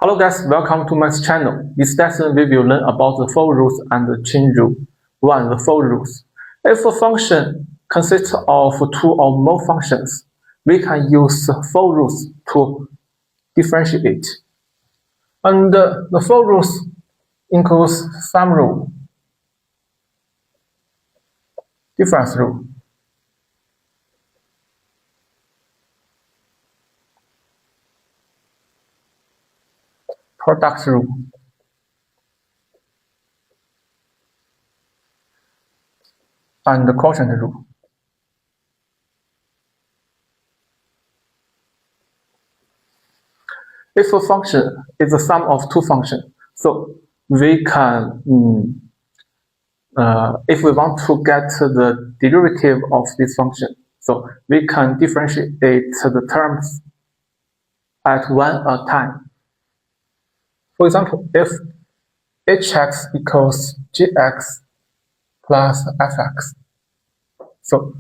Hello guys, welcome to my channel. This lesson we will learn about the for rules and the chain rule. 1. The for rules. If a function consists of two or more functions, we can use for rules to differentiate. And the for rules includes sum rule, difference rule, product rule, and the quotient rule. If a function is the sum of two functions, so we can, if we want to get the derivative of this function, so we can differentiate the terms at one a time. For example, if hx equals gx plus fx, so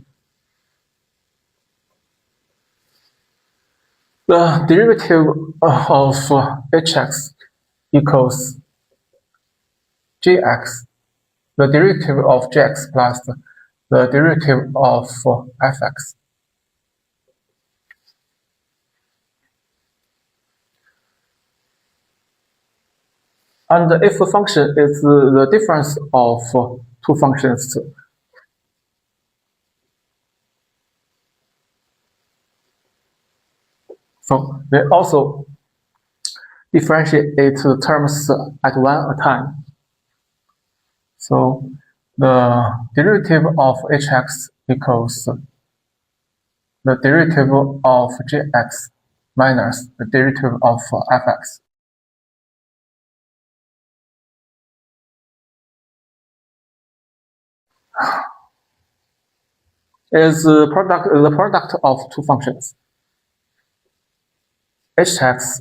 the derivative of hx equals gx, the derivative of gx plus the derivative of fx. And if a function is the difference of two functions, so we also differentiate the terms at one a time. So the derivative of hx equals the derivative of gx minus the derivative of fx. Is the product of two functions. Hx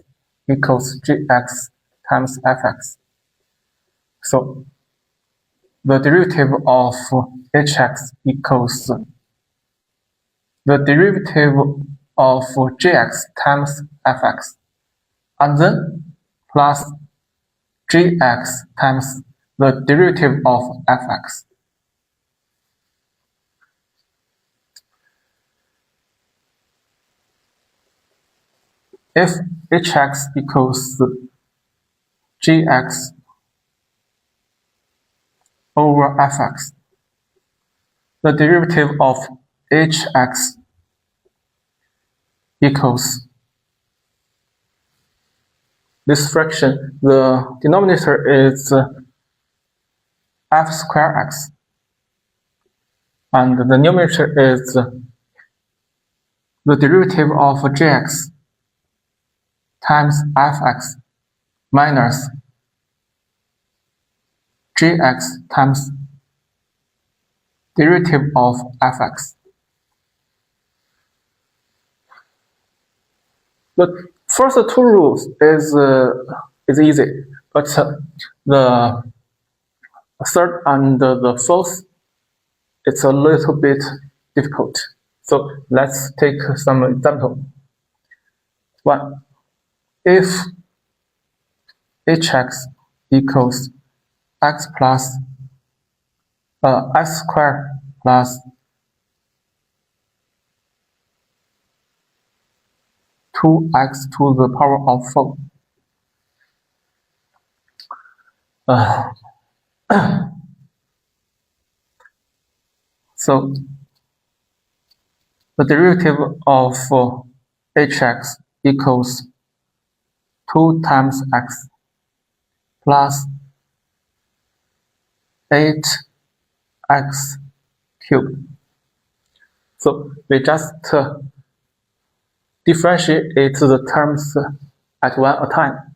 equals gx times fx. So the derivative of hx equals the derivative of gx times fx, and then plus gx times the derivative of fx. If hx equals gx over fx, the derivative of hx equals this fraction, the denominator is f squared x, and the numerator is the derivative of gx times fx minus gx times derivative of fx. The first two rules is easy, but the third and the fourth, it's a little bit difficult. So let's take some example. 1. If hx equals x plus x squared plus 2x to the power of 4. So the derivative of hx equals 2 times x plus 8x cubed. So we just differentiate the terms at one a time.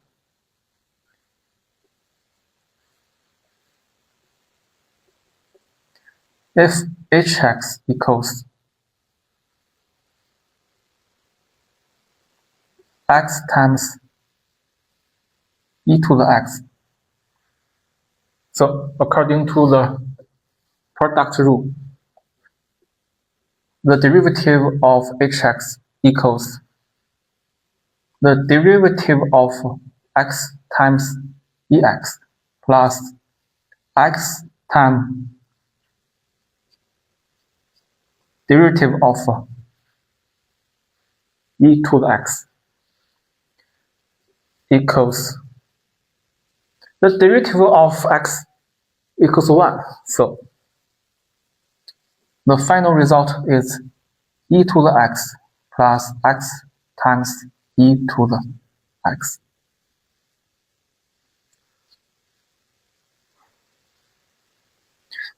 If hx equals x times e to the x, so according to the product rule, the derivative of hx equals the derivative of x times ex plus x times derivative of e to the x equals the derivative of x equals 1. So the final result is e to the x plus x times e to the x.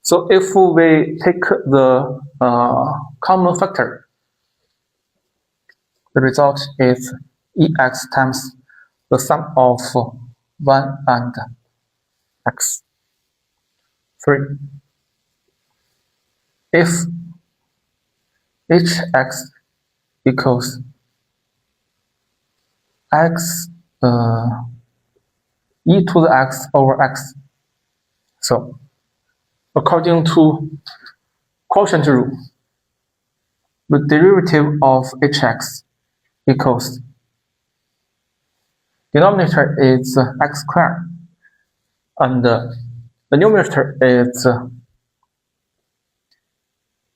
So if we take the common factor, the result is ex times the sum of 1 and x. 3. If hx equals x e to the x over x, so according to quotient rule, the derivative of hx equals denominator is x squared and the numerator is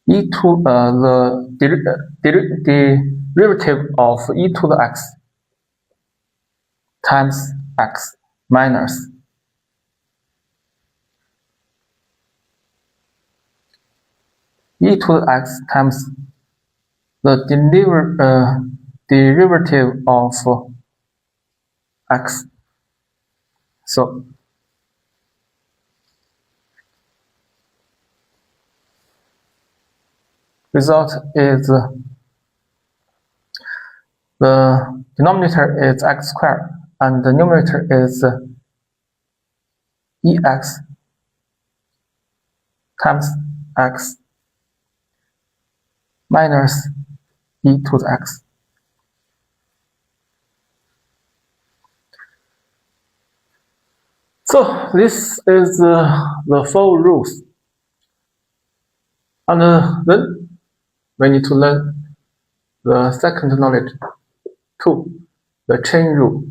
e to the derivative of e to the x times x minus e to the x times the derivative of x. So result is the denominator is x squared and the numerator is ex times x minus e to the x. So this is the 4 rules. And then we need to learn the second knowledge 2, the chain rule.